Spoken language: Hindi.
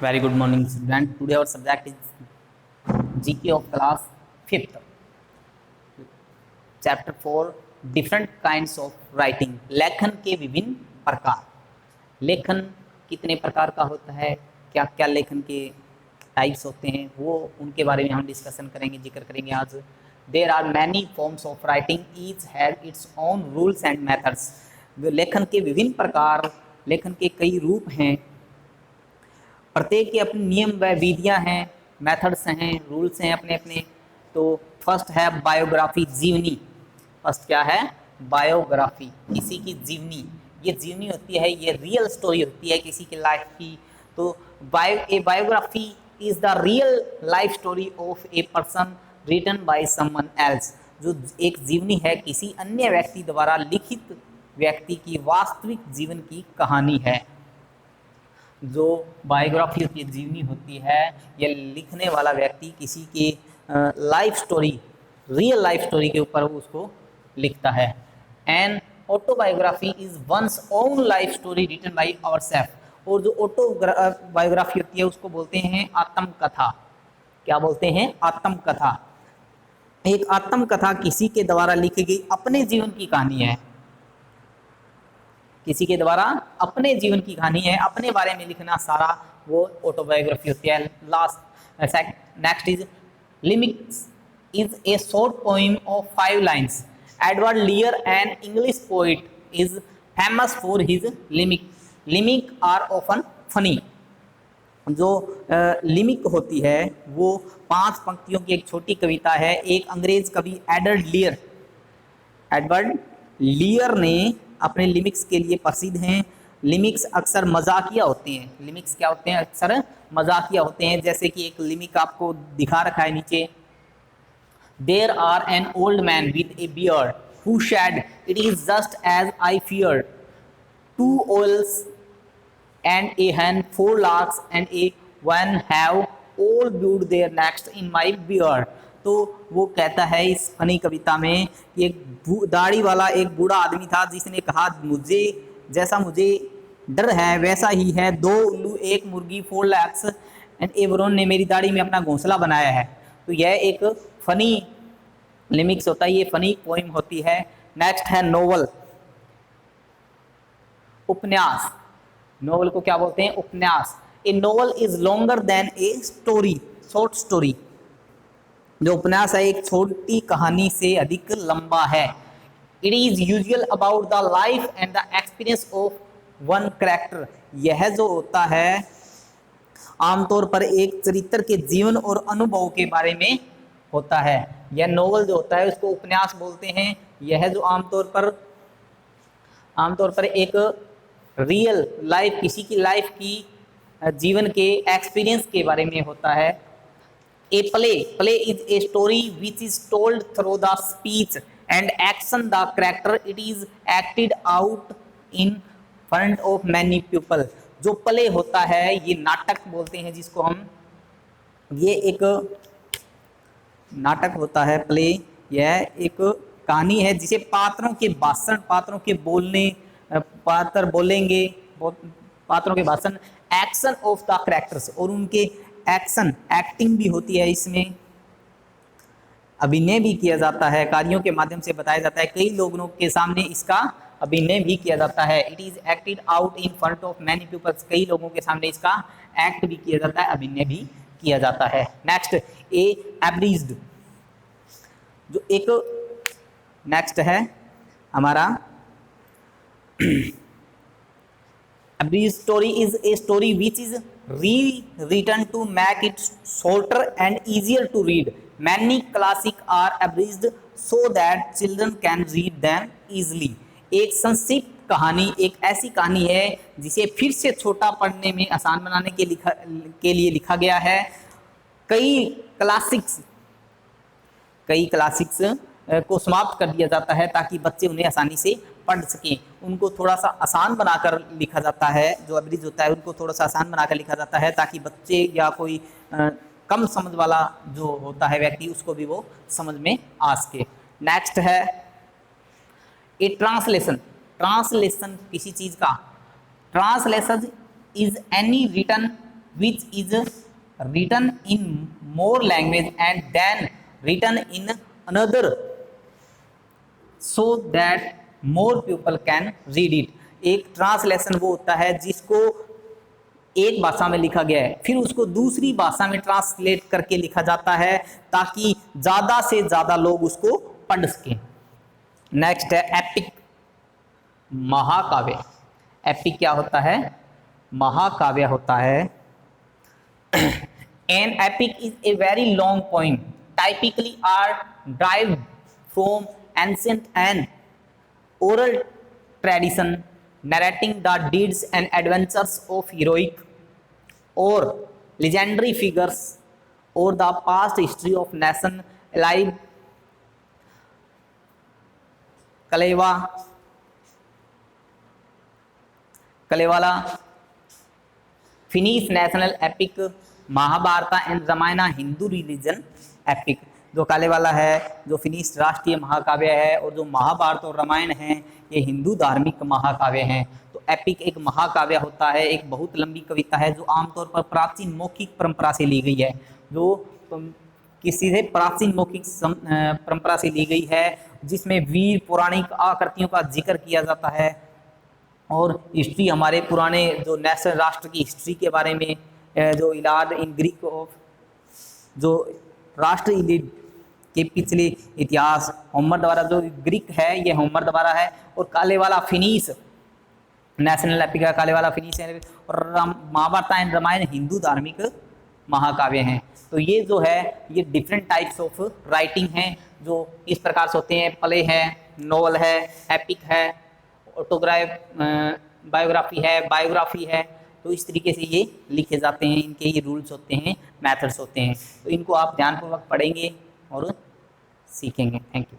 Very good morning, student. Today our subject is GK of class 5th. Chapter 4 Different kinds of writing. लेखन के विभिन्न प्रकार. लेखन कितने प्रकार का होता है, क्या क्या लेखन के टाइप्स होते हैं, वो उनके बारे में हम डिस्कशन करेंगे, जिक्र करेंगे आज. There are many forms of writing. Each has its own rules and methods. लेखन के विभिन्न प्रकार, लेखन के कई रूप हैं, प्रत्येक के अपने नियम व विधियां हैं, मेथड्स हैं, रूल्स हैं अपने अपने. तो फर्स्ट है बायोग्राफी, जीवनी. फर्स्ट क्या है? बायोग्राफी, किसी की जीवनी. ये जीवनी होती है, ये रियल स्टोरी होती है किसी की लाइफ की. तो biography is the real life story of a person written by someone else. जो एक जीवनी है किसी अन्य व्यक्ति द्वारा लिखित व्यक्ति की वास्तविक जीवन की कहानी है. जो बायोग्राफी होती है, जीवनी होती है, यह लिखने वाला व्यक्ति किसी की life story, real life story के ऊपर वो उसको लिखता है. And autobiography is one's own life story written by ourself. और जो ऑटोबायोग्राफी होती है उसको बोलते हैं आत्मकथा. क्या बोलते हैं? आत्मकथा. एक आत्मकथा किसी के द्वारा लिखी गई अपने जीवन की कहानी है, किसी के द्वारा अपने जीवन की कहानी है, अपने बारे में लिखना सारा, वो ऑटोबायोग्राफी होती है. Next is limericks is a short poem of 5 lines. Edward Lear an English poet is famous for his limerick. Limerick are often funny. जो लिमिक होती है वो 5 पंक्तियों की एक छोटी कविता है. एक अंग्रेज कवि एडवर्ड लियर ने अपने लिमिक्स के लिए प्रसिद्ध हैं. लिमिक्स अक्सर मजाकिया होते हैं. लिमिक्स क्या होते हैं? अक्सर मजाकिया होते हैं. जैसे कि एक लिमिक आपको दिखा रखा है नीचे. There are an old man with a beard who said it is just as I feared. 2 owls and a hen, 4 larks and a one have all built their nests in my beard. तो वो कहता है इस फनी कविता में कि एक दाढ़ी वाला एक बूढ़ा आदमी था जिसने कहा, मुझे जैसा मुझे डर है वैसा ही है. 2 उल्लू, 1 मुर्गी, 4 लैक्स एंड एवरोन ने मेरी दाढ़ी में अपना घोंसला बनाया है. तो यह एक फनी लिमिक्स होता है, ये फनी पोइम होती है. नेक्स्ट है नोवेल, उपन्यास. नोवेल को क्या बोलते हैं? उपन्यास. ए novel is longer than a story, short story. जो उपन्यास है एक छोटी कहानी से अधिक लंबा है. It is usual about the life and the experience of one character. यह जो होता है आमतौर पर एक चरित्र के जीवन और अनुभव के बारे में होता है. यह नोवेल जो होता है उसको उपन्यास बोलते हैं. यह जो आमतौर पर एक रियल लाइफ, किसी की लाइफ की जीवन के एक्सपीरियंस के बारे में होता है. A play is a story which is told through the speech and action the character. It is acted out in front of many people. जो प्ले होता है ये नाटक बोलते हैं जिसको हम, ये एक नाटक होता है प्ले. यह एक कहानी है जिसे पात्रों के भाषण, पात्रों के बोलने, पात्र बोलेंगे, पात्रों के भाषण, एक्शन ऑफ द कैरेक्टर्स, और उनके एक्शन, एक्टिंग भी होती है इसमें, अभिनय भी किया जाता है, कार्यों के माध्यम से बताया जाता है. कई लोगों के सामने इसका अभिनय भी किया जाता है. It is acted out in front of many peoples. कई लोगों के सामने इसका एक्ट भी किया जाता है, अभिनय भी किया जाता है. नेक्स्ट ए एब्रिज्ड, जो एक नेक्स्ट है हमारा abridged story is a story which is rewritten to make it shorter and easier to read. Many classics are abridged so that children can read them easily. एक संक्षिप्त कहानी एक ऐसी कहानी है जिसे फिर से छोटा पढ़ने में आसान बनाने के लिए लिखा गया है. कई क्लासिक्स को समाप्त कर दिया जाता है ताकि बच्चे उन्हें आसानी से पढ़ सकें. उनको थोड़ा सा आसान बनाकर लिखा जाता है. जो अब्रिज होता है उनको थोड़ा सा आसान बनाकर लिखा जाता है ताकि बच्चे या कोई कम समझ वाला जो होता है व्यक्ति उसको भी वो समझ में आ सके. नेक्स्ट है ए ट्रांसलेशन. ट्रांसलेशन किसी चीज़ का, translation is any written which is written in more language and then written in another so that more people can read it. एक ट्रांसलेशन वो होता है जिसको एक भाषा में लिखा गया है, फिर उसको दूसरी भाषा में ट्रांसलेट करके लिखा जाता है ताकि ज़्यादा से ज़्यादा लोग उसको पढ़ सकें। नेक्स्ट है एपिक, महाकाव्य। एपिक क्या होता है? महाकाव्य होता है। An epic is a very long poem typically are derived from ancient and oral tradition narrating the deeds and adventures of heroic or legendary figures or the past history of nation alive। Kalevala Finnish national epic, Mahabharata and Ramayana Hindu religion epic. जो कालेवाला है जो फिनिश राष्ट्रीय महाकाव्य है और जो महाभारत और रामायण है ये हिंदू धार्मिक महाकाव्य हैं। तो एपिक एक महाकाव्य होता है, एक बहुत लंबी कविता है जो आमतौर पर प्राचीन मौखिक परंपरा से ली गई है, जो किसी से प्राचीन मौखिक परंपरा से ली गई है, जिसमें वीर पौराणिक आकृतियों का जिक्र किया जाता है और हिस्ट्री हमारे पुराने जो नेशनल राष्ट्र की हिस्ट्री के बारे में जो इलाद इन ग्रीक ऑफ जो राष्ट्र के पिछले इतिहास होमर द्वारा जो ग्रीक है ये होमर द्वारा है। और कालेवाला फिनिश नेशनल एपिक का कालेवाला फिनिश है और महाभारत एंड रामायण हिंदू धार्मिक महाकाव्य हैं। तो ये जो है ये डिफरेंट टाइप्स ऑफ राइटिंग हैं जो इस प्रकार से होते हैं। प्ले है, नॉवल है, एपिक है, बायोग्राफी है, बायोग्राफी है। तो इस तरीके से ये लिखे जाते हैं, इनके ये रूल्स होते हैं, मेथड्स होते हैं। तो इनको आप ध्यानपूर्वक पढ़ेंगे और सीखेंगे। Thank you.